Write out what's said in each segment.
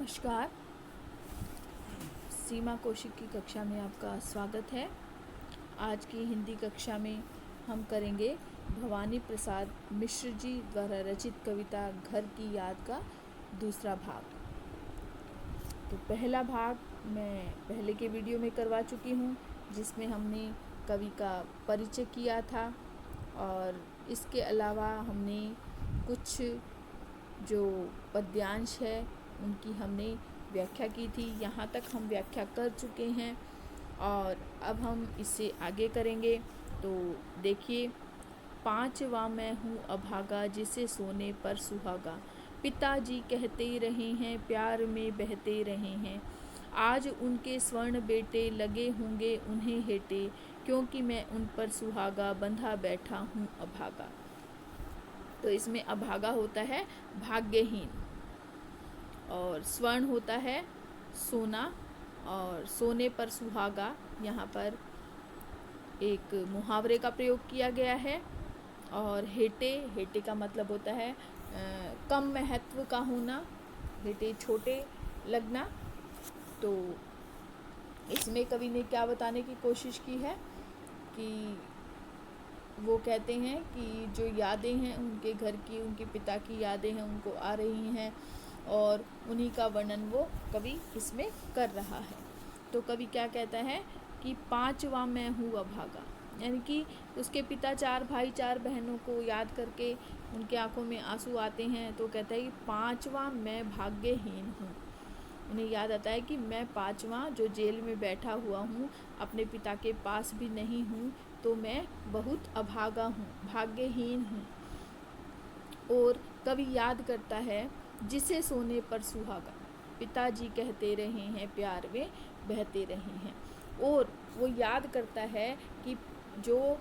नमस्कार। सीमा कौशिक की कक्षा में आपका स्वागत है। आज की हिंदी कक्षा में हम करेंगे भवानी प्रसाद मिश्र जी द्वारा रचित कविता घर की याद का दूसरा भाग। तो पहला भाग मैं पहले के वीडियो में करवा चुकी हूँ, जिसमें हमने कवि का परिचय किया था और इसके अलावा हमने कुछ जो पद्यांश है उनकी हमने व्याख्या की थी। यहाँ तक हम व्याख्या कर चुके हैं और अब हम इससे आगे करेंगे। तो देखिए, पांचवा मैं हूँ अभागा, जिसे सोने पर सुहागा। पिताजी कहते रहे हैं, प्यार में बहते रहे हैं। आज उनके स्वर्ण बेटे लगे होंगे उन्हें हेटे, क्योंकि मैं उन पर सुहागा बंधा बैठा हूँ अभागा। तो इसमें अभागा होता है भाग्यहीन और स्वर्ण होता है सोना और सोने पर सुहागा। यहाँ पर एक मुहावरे का प्रयोग किया गया है। और हेटे का मतलब होता है कम महत्व का होना, हेटे छोटे लगना। तो इसमें कवि ने क्या बताने की कोशिश की है कि वो कहते हैं कि जो यादें हैं उनके घर की, उनके पिता की यादें हैं उनको आ रही हैं और उन्हीं का वर्णन वो कवि इसमें कर रहा है। तो कवि क्या कहता है कि पांचवा मैं हूँ अभागा, यानी कि उसके पिता चार भाई चार बहनों को याद करके उनके आंखों में आंसू आते हैं। तो कहता है कि पांचवा मैं भाग्यहीन हूँ। उन्हें याद आता है कि मैं पांचवा जो जेल में बैठा हुआ हूँ, अपने पिता के पास भी नहीं हूँ, तो मैं बहुत अभागा हूँ, भाग्यहीन हूँ। और कवि याद करता है जिसे सोने पर सुहागा, पिताजी कहते रहे हैं, प्यार में बहते रहे हैं। और वो याद करता है कि जो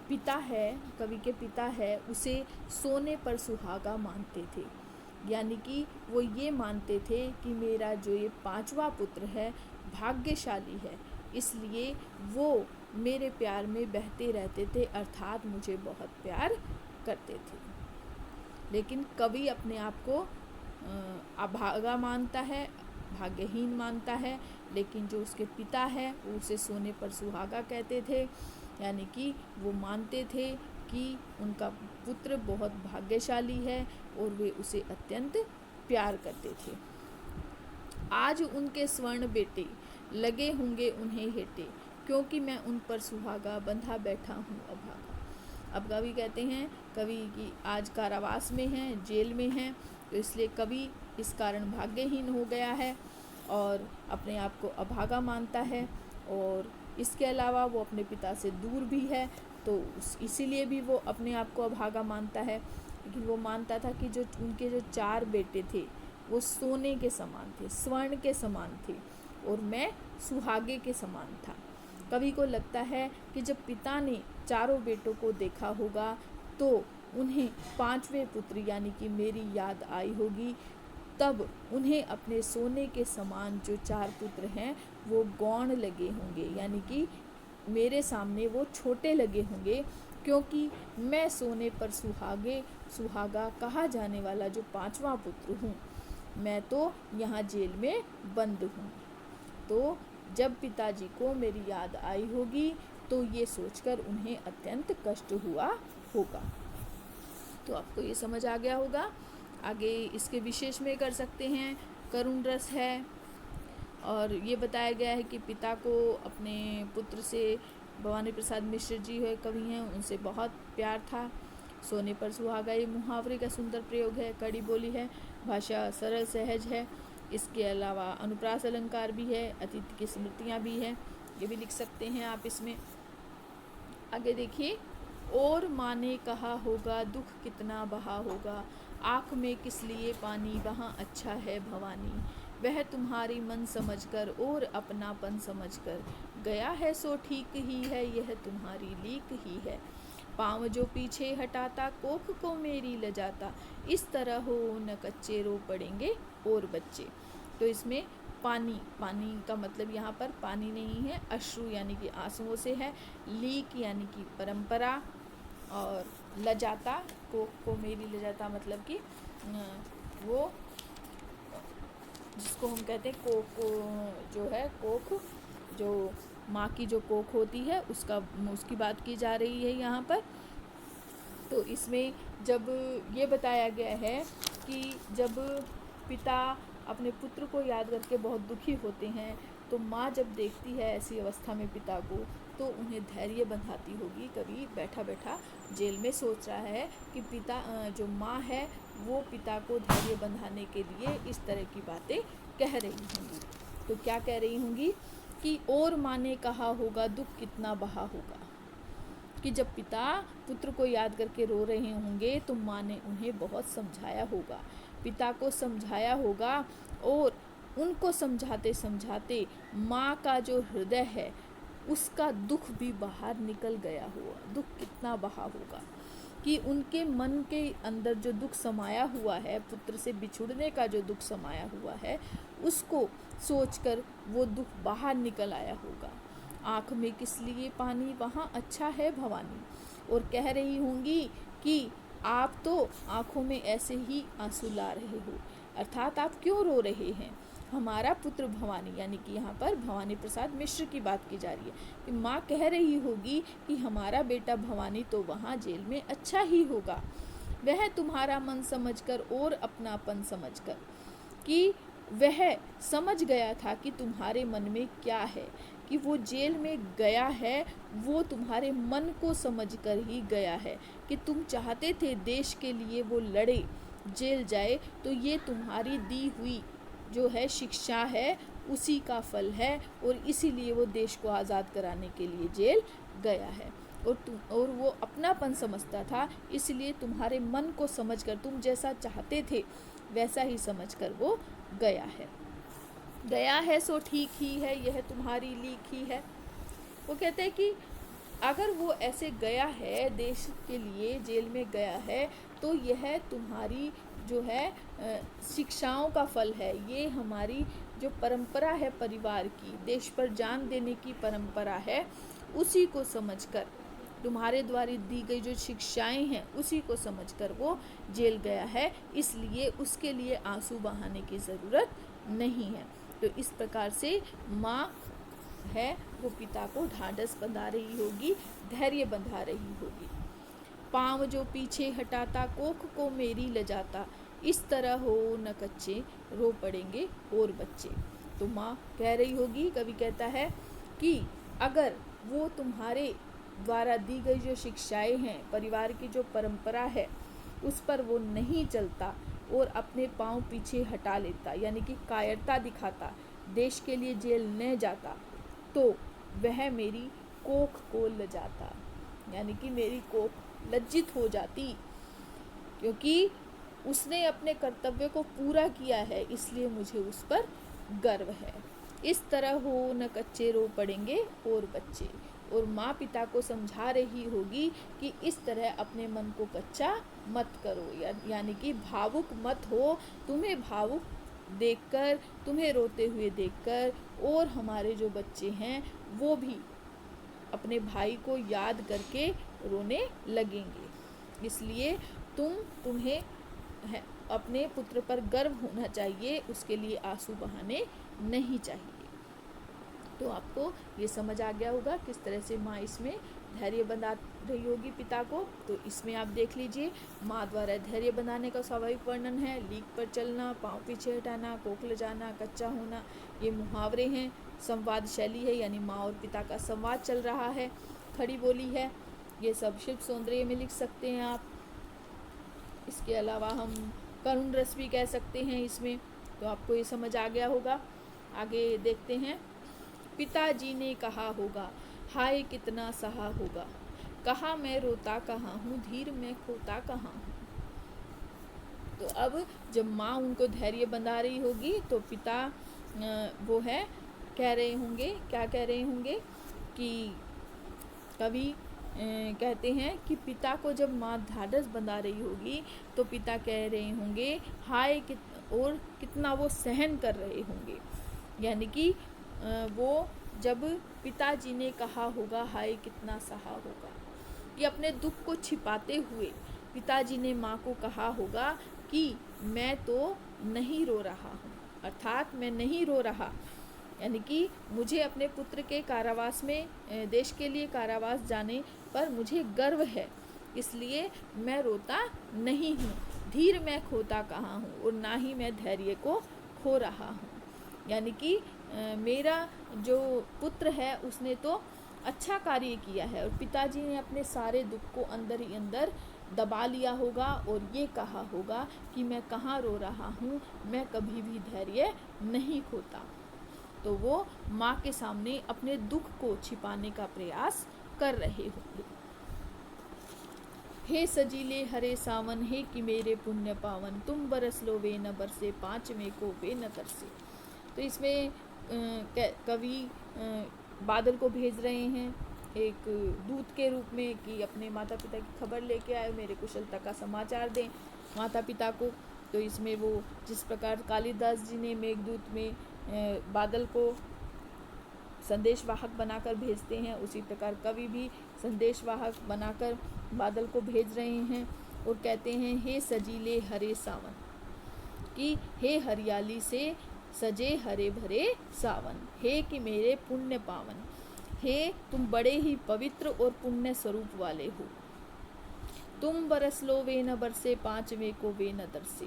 पिता है, कवि के पिता है, उसे सोने पर सुहागा मानते थे। यानी कि वो ये मानते थे कि मेरा जो ये पांचवा पुत्र है भाग्यशाली है, इसलिए वो मेरे प्यार में बहते रहते थे, अर्थात मुझे बहुत प्यार करते थे। लेकिन कवि अपने आप को अभागा मानता है, भाग्यहीन मानता है, लेकिन जो उसके पिता है वो उसे सोने पर सुहागा कहते थे। यानी कि वो मानते थे कि उनका पुत्र बहुत भाग्यशाली है और वे उसे अत्यंत प्यार करते थे। आज उनके स्वर्ण बेटे लगे होंगे उन्हें हेटे, क्योंकि मैं उन पर सुहागा बंधा बैठा हूँ अभागा। अब कवि कहते हैं, कवि की आज कारावास में हैं, जेल में हैं, तो इसलिए कवि इस कारण भाग्यहीन हो गया है और अपने आप को अभागा मानता है। और इसके अलावा वो अपने पिता से दूर भी है, तो इसीलिए भी वो अपने आप को अभागा मानता है। लेकिन वो मानता था कि जो उनके जो चार बेटे थे वो सोने के समान थे, स्वर्ण के समान थे, और मैं सुहागे के समान था। कवि को लगता है कि जब पिता ने चारों बेटों को देखा होगा तो उन्हें पांचवें पुत्र यानी कि मेरी याद आई होगी, तब उन्हें अपने सोने के समान जो चार पुत्र हैं वो गौण लगे होंगे, यानी कि मेरे सामने वो छोटे लगे होंगे, क्योंकि मैं सोने पर सुहागा कहा जाने वाला जो पांचवा पुत्र हूँ, मैं तो यहाँ जेल में बंद हूँ। तो जब पिताजी को मेरी याद आई होगी तो ये सोचकर उन्हें अत्यंत कष्ट हुआ होगा। तो आपको ये समझ आ गया होगा। आगे इसके विशेष में कर सकते हैं, करुण रस है और ये बताया गया है कि पिता को अपने पुत्र से, भवानी प्रसाद मिश्र जी है कवि हैं, उनसे बहुत प्यार था। सोने पर सुहागा ये मुहावरे का सुंदर प्रयोग है, कड़ी बोली है, भाषा सरल सहज है। इसके अलावा अनुप्रास अलंकार भी है, अतीत की स्मृतियाँ भी है, ये भी लिख सकते हैं आप इसमें। आगे देखिए, और माँ ने कहा होगा दुख कितना बहा होगा, आँख में किस लिए पानी वहाँ अच्छा है भवानी। वह तुम्हारी मन समझकर और अपनापन समझकर गया है सो ठीक ही है, यह तुम्हारी लीक ही है। पाँव जो पीछे हटाता कोख को मेरी लजाता, इस तरह हो न कच्चे रो पड़ेंगे और बच्चे। तो इसमें पानी का मतलब यहाँ पर पानी नहीं है, अश्रु यानी कि आंसुओं से है, लीक यानी कि परंपरा, और लजाता को मेरी लजाता मतलब कि वो जिसको हम कहते हैं कोक, जो है कोख, जो माँ की जो कोख होती है उसकी बात की जा रही है यहाँ पर। तो इसमें जब ये बताया गया है कि जब पिता अपने पुत्र को याद करके बहुत दुखी होते हैं, तो माँ जब देखती है ऐसी अवस्था में पिता को, तो उन्हें धैर्य बंधाती होगी। कभी बैठा बैठा जेल में सोच रहा है कि पिता, जो माँ है वो पिता को धैर्य बंधाने के लिए इस तरह की बातें कह रही होंगी। तो क्या कह रही होंगी कि और माँ ने कहा होगा दुख कितना बहा होगा, कि जब पिता पुत्र को याद करके रो रहे होंगे तो माँ ने उन्हें बहुत समझाया होगा, पिता को समझाया होगा, और उनको समझाते समझाते माँ का जो हृदय है उसका दुख भी बाहर निकल गया होगा। दुख कितना बहा होगा कि उनके मन के अंदर जो दुख समाया हुआ है, पुत्र से बिछुड़ने का जो दुख समाया हुआ है, उसको सोचकर वो दुख बाहर निकल आया होगा। आँख में किस लिए पानी, वहाँ अच्छा है भवानी। और कह रही होंगी कि आप तो आँखों में ऐसे ही आंसू ला रहे हो, अर्थात आप क्यों रो रहे हैं। हमारा पुत्र भवानी, यानी कि यहाँ पर भवानी प्रसाद मिश्र की बात की जा रही है, कि माँ कह रही होगी कि हमारा बेटा भवानी तो वहाँ जेल में अच्छा ही होगा, वह तुम्हारा मन समझकर और अपनापन समझकर, कि वह समझ गया था कि तुम्हारे मन में क्या है, कि वो जेल में गया है वो तुम्हारे मन को समझकर ही गया है, कि तुम चाहते थे देश के लिए वो लड़े, जेल जाए, तो ये तुम्हारी दी हुई जो है शिक्षा है उसी का फल है, और इसीलिए वो देश को आज़ाद कराने के लिए जेल गया है। और वो अपनापन समझता था, इसलिए तुम्हारे मन को समझकर, तुम जैसा चाहते थे वैसा ही समझकर वो गया है सो ठीक ही है, यह तुम्हारी लीक ही है। वो कहते हैं कि अगर वो ऐसे गया है, देश के लिए जेल में गया है, तो यह तुम्हारी जो है शिक्षाओं का फल है। ये हमारी जो परंपरा है परिवार की, देश पर जान देने की परंपरा है, उसी को समझकर, तुम्हारे द्वारा दी गई जो शिक्षाएं हैं उसी को समझकर वो जेल गया है, इसलिए उसके लिए आंसू बहाने की ज़रूरत नहीं है। तो इस प्रकार से माँ है वो पिता को ढाढ़स बंधा रही होगी, धैर्य बंधा रही होगी। पाँव जो पीछे हटाता कोख को मेरी लजाता, इस तरह हो न कच्चे रो पड़ेंगे और बच्चे। तो माँ कह रही होगी, कवि कहता है कि अगर वो तुम्हारे द्वारा दी गई जो शिक्षाएं हैं, परिवार की जो परंपरा है, उस पर वो नहीं चलता और अपने पाँव पीछे हटा लेता, यानी कि कायरता दिखाता, देश के लिए जेल न जाता, तो वह मेरी कोख को लजाता, यानी कि मेरी कोख लज्जित हो जाती, क्योंकि उसने अपने कर्तव्य को पूरा किया है, इसलिए मुझे उस पर गर्व है। इस तरह हो न कच्चे रो पड़ेंगे और बच्चे। और माँ पिता को समझा रही होगी कि इस तरह अपने मन को कच्चा मत करो, यानी कि भावुक मत हो। तुम्हें भावुक देखकर, तुम्हें रोते हुए देखकर और हमारे जो बच्चे हैं वो भी अपने भाई को याद करके रोने लगेंगे, इसलिए तुम्हें अपने पुत्र पर गर्व होना चाहिए, उसके लिए आंसू बहाने नहीं चाहिए। तो आपको ये समझ आ गया होगा किस तरह से माँ इसमें धैर्य बंधा रही होगी पिता को। तो इसमें आप देख लीजिए, माँ द्वारा धैर्य बंधाने का स्वाभाविक वर्णन है। लीक पर चलना, पाँव पीछे हटाना, कोख ले जाना, कच्चा होना, ये मुहावरे हैं। संवाद शैली है, यानी माँ और पिता का संवाद चल रहा है। खड़ी बोली है, ये सब शिल्प सौंदर्य में लिख सकते हैं आप। इसके अलावा हम करुण रस भी कह सकते हैं इसमें। तो आपको ये समझ आ गया होगा। आगे देखते हैं। पिताजी ने कहा होगा, हाय कितना सहा होगा, कहाँ मैं रोता कहाँ हूँ, धीर में खोता कहाँ हूँ। तो अब जब माँ उनको धैर्य बंधा रही होगी, तो पिता वो है कह रहे होंगे, क्या कह रहे होंगे कि कवि कहते हैं कि पिता को जब माँ ढाढ़स बंधा रही होगी, तो पिता कह रहे होंगे हाय और कितना वो सहन कर रहे होंगे, यानी कि वो जब पिताजी ने कहा होगा हाय कितना सहा होगा, कि अपने दुख को छिपाते हुए पिताजी ने माँ को कहा होगा कि मैं तो नहीं रो रहा हूँ, अर्थात मैं नहीं रो रहा, यानी कि मुझे अपने पुत्र के कारावास में, देश के लिए कारावास जाने पर मुझे गर्व है, इसलिए मैं रोता नहीं हूँ। धीर मैं खोता कहाँ हूँ और ना ही मैं धैर्य को खो रहा हूँ। यानी कि मेरा जो पुत्र है उसने तो अच्छा कार्य किया है और पिताजी ने अपने सारे दुख को अंदर ही अंदर दबा लिया होगा और ये कहा होगा कि मैं कहाँ रो रहा हूँ, मैं कभी भी धैर्य नहीं खोता। तो वो माँ के सामने अपने दुख को छिपाने का प्रयास कर रहे होंगे। हे सजीले हरे सावन, हे कि मेरे पुण्य पावन, तुम बरस लो वे न बरसे, पाँचवें को वे न तरसे। तो इसमें कवि बादल को भेज रहे हैं एक दूत के रूप में कि अपने माता पिता की खबर लेके आए, मेरे कुशलता का समाचार दें माता पिता को। तो इसमें वो जिस प्रकार कालिदास जी ने मेघदूत में बादल को संदेशवाहक बनाकर भेजते हैं, उसी प्रकार कवि भी संदेशवाहक बनाकर बादल को भेज रहे हैं और कहते हैं हे सजीले हरे सावन, कि हे हरियाली से सजे हरे भरे सावन, हे कि मेरे पुण्य पावन, हे तुम बड़े ही पवित्र और पुण्य स्वरूप वाले हो। तुम बरस लो वे न बरसे, पाँचवें को वे न तरसे,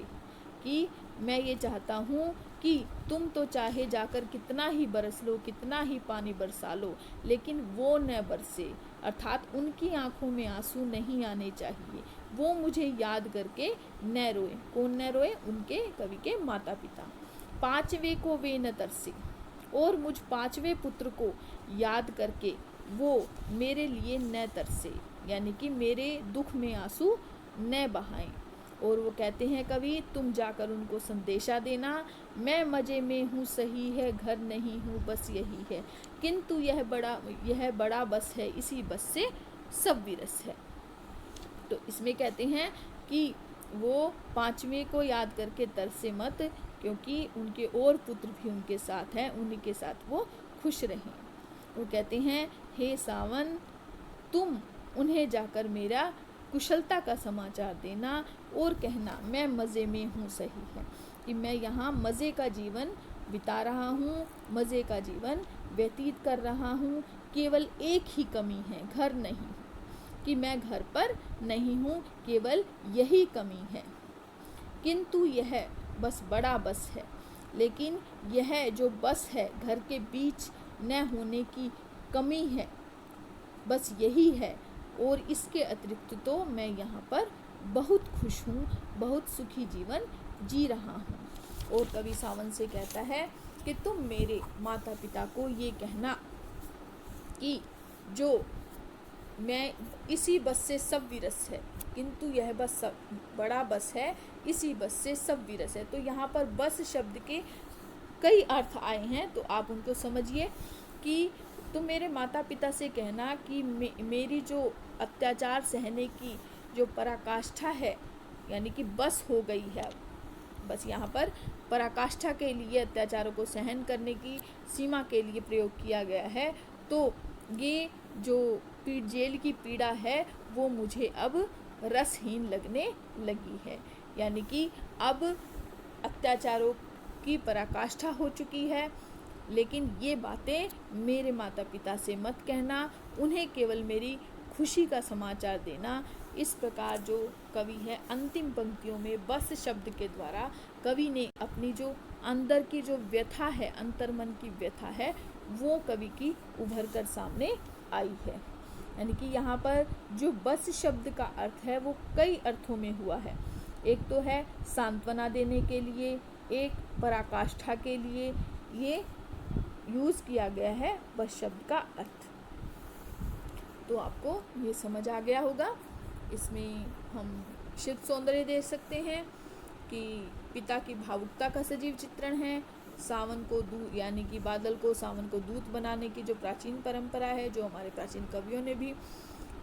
कि मैं ये चाहता हूँ कि तुम तो चाहे जाकर कितना ही बरस लो, कितना ही पानी बरसा लो, लेकिन वो न बरसे, अर्थात उनकी आंखों में आंसू नहीं आने चाहिए, वो मुझे याद करके न रोए। कौन न रोए? उनके कवि के माता पिता। पाँचवें को वे न तरसे, और मुझ पाँचवें पुत्र को याद करके वो मेरे लिए न तरसे, यानी कि मेरे दुख में आंसू न बहाएं। और वो कहते हैं कवि, तुम जाकर उनको संदेशा देना, मैं मजे में हूँ सही है, घर नहीं हूँ बस यही है, किंतु यह बड़ा बस है, इसी बस से सब विरस है। तो इसमें कहते हैं कि वो पाँचवें को याद करके तरसे मत, क्योंकि उनके और पुत्र भी उनके साथ हैं, उन्हीं के साथ वो खुश रहें। वो कहते हैं हे सावन, तुम उन्हें जाकर मेरा कुशलता का समाचार देना और कहना मैं मज़े में हूँ सही है, कि मैं यहाँ मज़े का जीवन बिता रहा हूँ, मज़े का जीवन व्यतीत कर रहा हूँ। केवल एक ही कमी है, घर नहीं, कि मैं घर पर नहीं हूँ, केवल यही कमी है। किंतु यह बस बड़ा बस है, लेकिन यह जो बस है घर के बीच न होने की कमी है, बस यही है। और इसके अतिरिक्त तो मैं यहाँ पर बहुत खुश हूँ, बहुत सुखी जीवन जी रहा हूँ। और कवि सावन से कहता है कि तुम मेरे माता पिता को ये कहना कि जो मैं इसी बस से सब विरस है, किंतु यह बस बड़ा बस है, इसी बस से सब विरस है। तो यहाँ पर बस शब्द के कई अर्थ आए हैं, तो आप उनको समझिए कि तुम मेरे माता पिता से कहना कि मेरी जो अत्याचार सहने की जो पराकाष्ठा है, यानी कि बस हो गई है, बस यहाँ पर पराकाष्ठा के लिए अत्याचारों को सहन करने की सीमा के लिए प्रयोग किया गया है। तो ये जो जेल की पीड़ा है वो मुझे अब रसहीन लगने लगी है, यानी कि अब अत्याचारों की पराकाष्ठा हो चुकी है। लेकिन ये बातें मेरे माता पिता से मत कहना, उन्हें केवल मेरी खुशी का समाचार देना। इस प्रकार जो कवि है अंतिम पंक्तियों में बस शब्द के द्वारा कवि ने अपनी जो अंदर की जो व्यथा है, अंतर्मन की व्यथा है, वो कवि की उभर कर सामने आई है। यानी कि यहाँ पर जो बस शब्द का अर्थ है वो कई अर्थों में हुआ है। एक तो है सांत्वना देने के लिए, एक पराकाष्ठा के लिए ये यूज़ किया गया है बस शब्द का अर्थ। तो आपको ये समझ आ गया होगा। इसमें हम शिव सौंदर्य दे सकते हैं कि पिता की भावुकता का सजीव चित्रण है। सावन को दूत, यानी कि बादल को सावन को दूत बनाने की जो प्राचीन परंपरा है, जो हमारे प्राचीन कवियों ने भी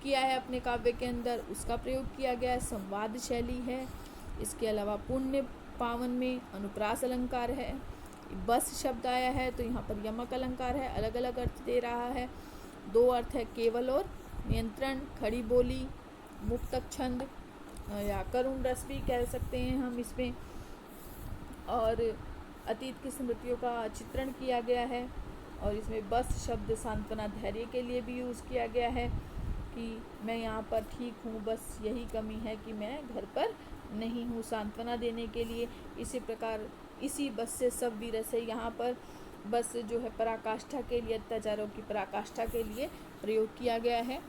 किया है अपने काव्य के अंदर, उसका प्रयोग किया गया है। संवाद शैली है। इसके अलावा पुण्य पावन में अनुप्रास अलंकार है। बस शब्द आया है तो यहाँ पर यमक अलंकार है, अलग अलग अर्थ दे रहा है। दो अर्थ है केवल और नियंत्रण, खड़ी बोली, मुक्तक छंद या करुण रस भी कह सकते हैं हम इसमें। और अतीत की स्मृतियों का चित्रण किया गया है। और इसमें बस शब्द सांत्वना धैर्य के लिए भी यूज़ किया गया है कि मैं यहाँ पर ठीक हूँ, बस यही कमी है कि मैं घर पर नहीं हूँ, सांत्वना देने के लिए। इसी प्रकार इसी बस से सब वीर से यहाँ पर बस जो है पराकाष्ठा के लिए, अत्याचारों की पराकाष्ठा के लिए प्रयोग किया गया है।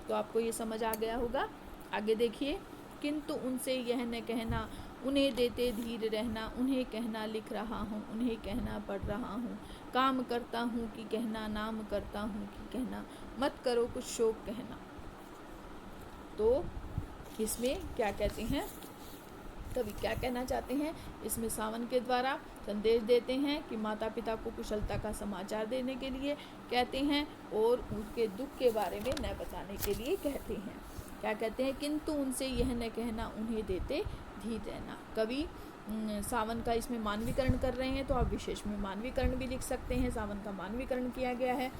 तो आपको ये समझ आ गया होगा। आगे देखिए, किंतु उनसे यह न कहना, उन्हें देते धीर रहना, उन्हें कहना लिख रहा हूँ, उन्हें कहना पढ़ रहा हूँ, काम करता हूँ कि कहना, नाम करता हूँ कि कहना, मत करो कुछ शोक कहना। तो इसमें क्या कहते हैं, कवि क्या कहना चाहते हैं, इसमें सावन के द्वारा संदेश देते हैं कि माता पिता को कुशलता का समाचार देने के लिए कहते हैं और उनके दुख के बारे में न बताने के लिए कहते हैं। क्या कहते हैं, किंतु उनसे यह न कहना, उन्हें देते धीर रहना। कवि सावन का इसमें मानवीकरण कर रहे हैं, तो आप विशेष में मानवीकरण भी लिख सकते हैं। सावन का मानवीकरण किया गया है।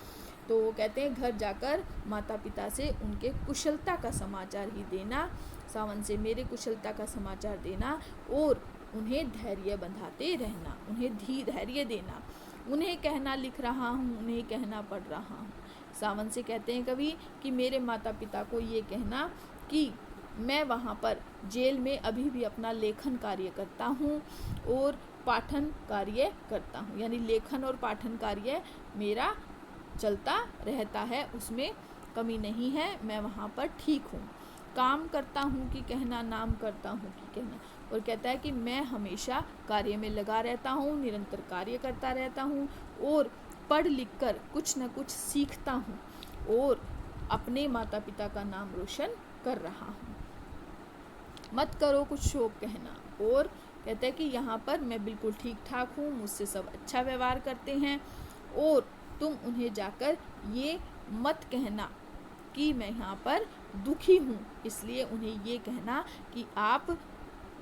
तो कहते हैं घर जाकर माता पिता से उनके कुशलता का समाचार ही देना, सावन से मेरे कुशलता का समाचार देना और उन्हें धैर्य बंधाते रहना, उन्हें धैर्य देना, उन्हें कहना लिख रहा हूँ, उन्हें कहना पढ़ रहा हूँ। सावन से कहते हैं कवि कि मेरे माता पिता को ये कहना कि मैं वहाँ पर जेल में अभी भी अपना लेखन कार्य करता हूँ और पाठन कार्य करता हूँ, यानी लेखन और पाठन कार्य मेरा चलता रहता है, उसमें कमी नहीं है, मैं वहाँ पर ठीक हूँ। काम करता हूँ कि कहना, नाम करता हूँ कि कहना। और कहता है कि मैं हमेशा कार्य में लगा रहता हूँ, निरंतर कार्य करता रहता हूँ और पढ़ लिख कर कुछ न कुछ सीखता हूँ और अपने माता पिता का नाम रोशन कर रहा हूँ। मत करो कुछ शोक कहना। और कहता है कि यहाँ पर मैं बिल्कुल ठीक ठाक हूँ, मुझसे सब अच्छा व्यवहार करते हैं और तुम उन्हें जाकर ये मत कहना कि मैं यहाँ पर दुखी हूँ, इसलिए उन्हें ये कहना कि आप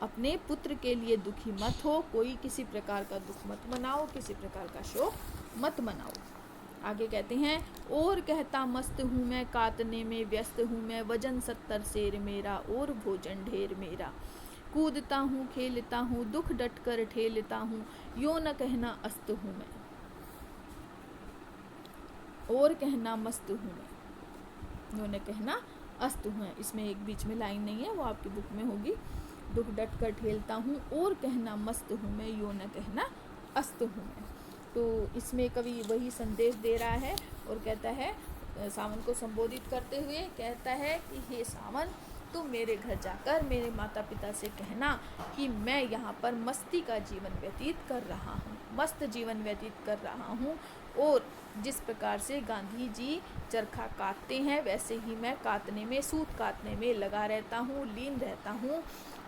अपने पुत्र के लिए दुखी मत हो, कोई किसी प्रकार का दुख मत मनाओ, किसी प्रकार का शोक मत मनाओ। आगे कहते हैं, और कहता मस्त हूँ मैं, काटने में व्यस्त हूँ मैं, वजन 70 शेर मेरा और भोजन ढेर मेरा, कूदता हूँ खेलता हूँ, दुख डट कर ठेलता हूँ, यो न कहना अस्त हूँ मैं, और कहना मस्त हूँ मैं, यो न कहना अस्त हूँ मैं। इसमें एक बीच में लाइन नहीं है, वो आपकी बुक में होगी। दुख डट कर ठेलता हूँ और कहना मस्त हूँ मैं, यो न कहना अस्त हूँ मैं। तो इसमें कवि वही संदेश दे रहा है और कहता है, सावन को संबोधित करते हुए कहता है कि हे सावन, तुम मेरे घर जाकर मेरे माता पिता से कहना कि मैं यहाँ पर मस्ती का जीवन व्यतीत कर रहा हूँ, मस्त जीवन व्यतीत कर रहा हूँ और जिस प्रकार से गांधी जी चरखा काटते हैं वैसे ही मैं काटने में, सूत काटने में लगा रहता हूँ, लीन रहता हूँ।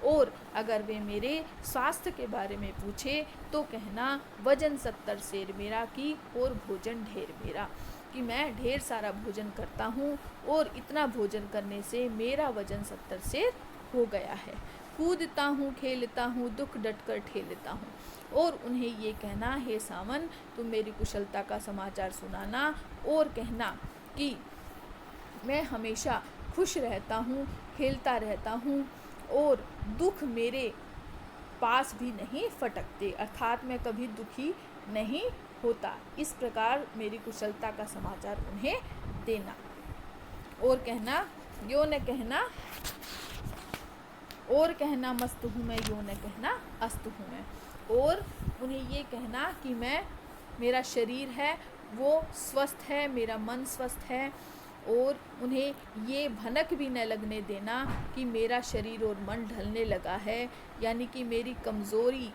और अगर वे मेरे स्वास्थ्य के बारे में पूछे तो कहना वजन 70 शेर मेरा की और भोजन ढेर मेरा, कि मैं ढेर सारा भोजन करता हूँ और इतना भोजन करने से मेरा वजन 70 शेर हो गया है। कूदता हूँ खेलता हूँ, दुख डट कर ठेलता हूँ। और उन्हें ये कहना, हे सावन, तुम मेरी कुशलता का समाचार सुनाना और कहना कि मैं हमेशा खुश रहता हूँ, खेलता रहता हूँ और दुख मेरे पास भी नहीं फटकते, अर्थात मैं कभी दुखी नहीं होता। इस प्रकार मेरी कुशलता का समाचार उन्हें देना और कहना, यो न कहना, और कहना मस्त हूँ मैं, यो न कहना अस्त हूँ मैं। और उन्हें ये कहना कि मेरा शरीर है वो स्वस्थ है, मेरा मन स्वस्थ है और उन्हें ये भनक भी न लगने देना कि मेरा शरीर और मन ढलने लगा है, यानी कि मेरी कमज़ोरी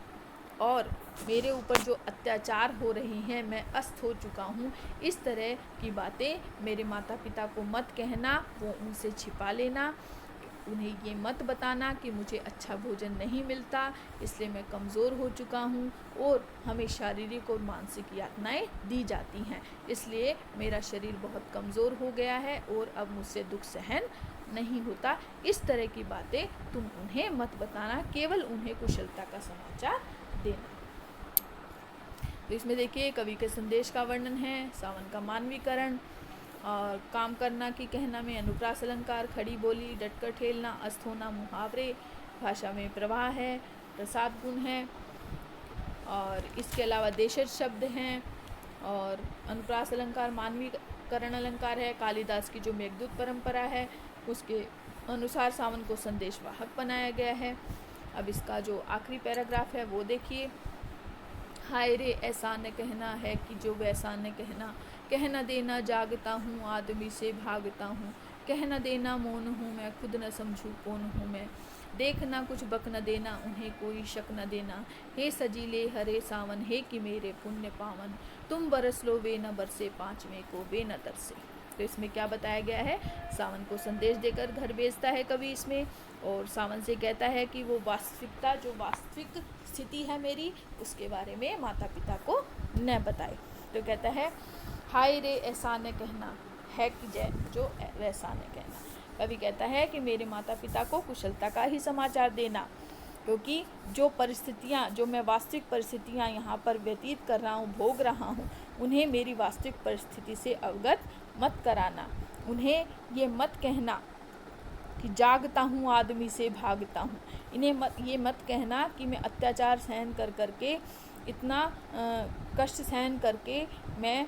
और मेरे ऊपर जो अत्याचार हो रहे हैं, मैं अस्त हो चुका हूँ। इस तरह की बातें मेरे माता पिता को मत कहना, वो उनसे छिपा लेना, उन्हें ये मत बताना कि मुझे अच्छा भोजन नहीं मिलता इसलिए मैं कमज़ोर हो चुका हूँ और हमें शारीरिक और मानसिक यातनाएं दी जाती हैं, इसलिए मेरा शरीर बहुत कमज़ोर हो गया है और अब मुझसे दुख सहन नहीं होता। इस तरह की बातें तुम उन्हें मत बताना, केवल उन्हें कुशलता का समाचार देना। तो इसमें देखिए कवि के संदेश का वर्णन है, सावन का मानवीकरण और काम करना की कहना में अनुप्रास अलंकार, खड़ी बोली, डटकर ठेलना, अस्त होना, मुहावरे, भाषा में प्रवाह है, प्रसाद गुण है और इसके अलावा देशज शब्द हैं और अनुप्रास अलंकार मानवीकरण अलंकार है। कालिदास की जो मेघदूत परंपरा है उसके अनुसार सावन को संदेशवाहक बनाया गया है। अब इसका जो आखिरी पैराग्राफ है वो देखिए। हाय रे ऐसा न कहना है कि जो वैसा न कहना, कह न देना जागता हूँ आदमी से भागता हूँ, कह न देना मौन हूँ मैं खुद न समझूँ कौन हूँ मैं, देखना कुछ बक न देना उन्हें कोई शक न देना, हे सजीले हरे सावन हे कि मेरे पुण्य पावन, तुम बरस लो वे न बरसे पाँचवें को वे न तरसे। तो इसमें क्या बताया गया है, सावन को संदेश देकर घर भेजता है कवि इसमें, और सावन से कहता है कि वो वास्तविकता जो वास्तविक स्थिति है मेरी उसके बारे में माता पिता को न बताए। तो कहता है हाय रे ऐसा न कहना है कि जय जो वैसा न कहना। कवि कहता है कि मेरे माता पिता को कुशलता का ही समाचार देना, क्योंकि जो परिस्थितियाँ जो मैं वास्तविक परिस्थितियाँ यहाँ पर व्यतीत कर रहा हूँ भोग रहा हूँ उन्हें मेरी वास्तविक परिस्थिति से अवगत मत कराना, उन्हें ये मत कहना कि जागता हूँ आदमी से भागता हूँ, इन्हें ये मत कहना कि मैं अत्याचार सहन कर करके इतना कष्ट सहन करके मैं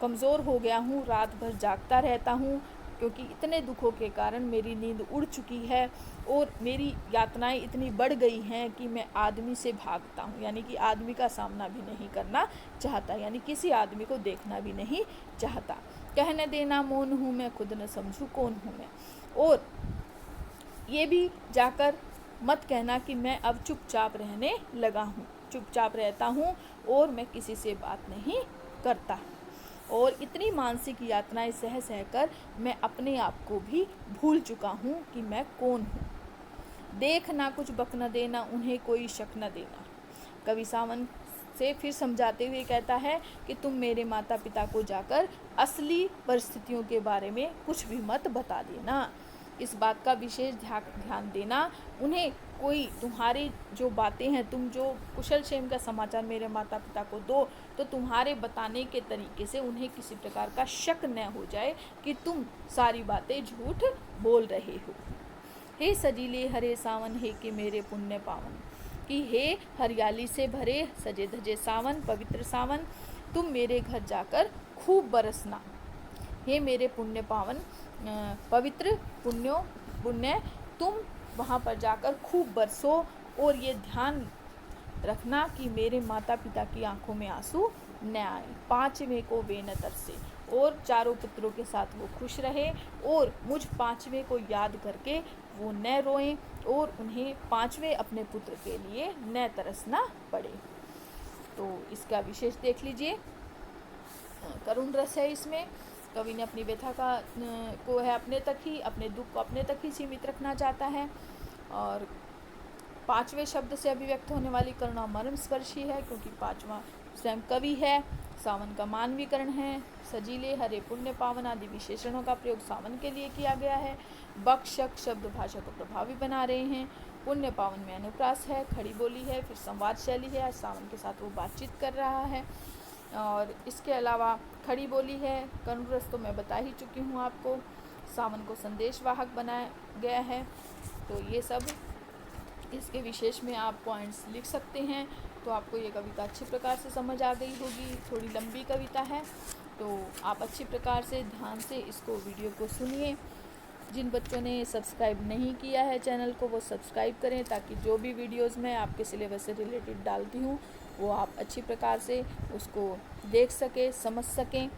कमज़ोर हो गया हूँ, रात भर जागता रहता हूँ क्योंकि इतने दुखों के कारण मेरी नींद उड़ चुकी है और मेरी यातनाएं इतनी बढ़ गई हैं कि मैं आदमी से भागता हूँ, यानी कि आदमी का सामना भी नहीं करना चाहता, यानी किसी आदमी को देखना भी नहीं चाहता। कह न देना मौन हूँ मैं खुद न समझूँ कौन हूँ मैं, और ये भी जाकर मत कहना कि मैं अब चुपचाप रहने लगा हूँ, चुपचाप रहता हूँ और मैं किसी से बात नहीं करता, और इतनी मानसिक यातनाएं सह सहकर मैं अपने आप को भी भूल चुका हूँ कि मैं कौन हूँ। देखना कुछ बक न देना उन्हें कोई शक न देना। कवि सावन से फिर समझाते हुए कहता है कि तुम मेरे माता पिता को जाकर असली परिस्थितियों के बारे में कुछ भी मत बता देना, इस बात का विशेष ध्यान देना, उन्हें कोई तुम्हारी जो बातें हैं तुम जो कुशल क्षेम का समाचार मेरे माता पिता को दो तो तुम्हारे बताने के तरीके से उन्हें किसी प्रकार का शक न हो जाए कि तुम सारी बातें झूठ बोल रहे हो। हे सजीले हरे सावन हे कि मेरे पुण्य पावन, कि हे हरियाली से भरे सजे धजे सावन पवित्र सावन, तुम मेरे घर जाकर खूब बरसना, हे मेरे पुण्य पावन पवित्र पुण्य तुम वहाँ पर जाकर खूब बरसो, और ये ध्यान रखना कि मेरे माता पिता की आंखों में आंसू न आए, पाँचवें को वे न तरसे, और चारों पुत्रों के साथ वो खुश रहे और मुझ पाँचवें को याद करके वो न रोएं और उन्हें पाँचवें अपने पुत्र के लिए न तरसना पड़े। तो इसका विशेष देख लीजिए, करुण रस है इसमें। कवि ने अपनी व्यथा को है अपने तक ही, अपने दुख को अपने तक ही सीमित रखना चाहता है, और पांचवें शब्द से अभिव्यक्त होने वाली करुणा मर्म स्पर्शी है क्योंकि पांचवा स्वयं कवि है। सावन का मानवीकरण है, सजीले हरे पुण्य पावन आदि विशेषणों का प्रयोग सावन के लिए किया गया है। बक शक शब्द भाषा को प्रभावी बना रहे हैं। पुण्य पावन में अनुप्रास है, खड़ी बोली है, फिर संवाद शैली है, सावन के साथ वो बातचीत कर रहा है, और इसके अलावा खड़ी बोली है, करुण रस तो मैं बता ही चुकी हूँ आपको, सावन को संदेशवाहक बनाया गया है। तो ये सब इसके विशेष में आप पॉइंट्स लिख सकते हैं, तो आपको ये कविता अच्छी प्रकार से समझ आ गई होगी। थोड़ी लंबी कविता है तो आप अच्छी प्रकार से ध्यान से इसको वीडियो को सुनिए। जिन बच्चों ने सब्सक्राइब नहीं किया है चैनल को वो सब्सक्राइब करें, ताकि जो भी वीडियोस मैं आपके सिलेबस से रिलेटेड डालती हूँ वो आप अच्छी प्रकार से उसको देख सकें, समझ सकें।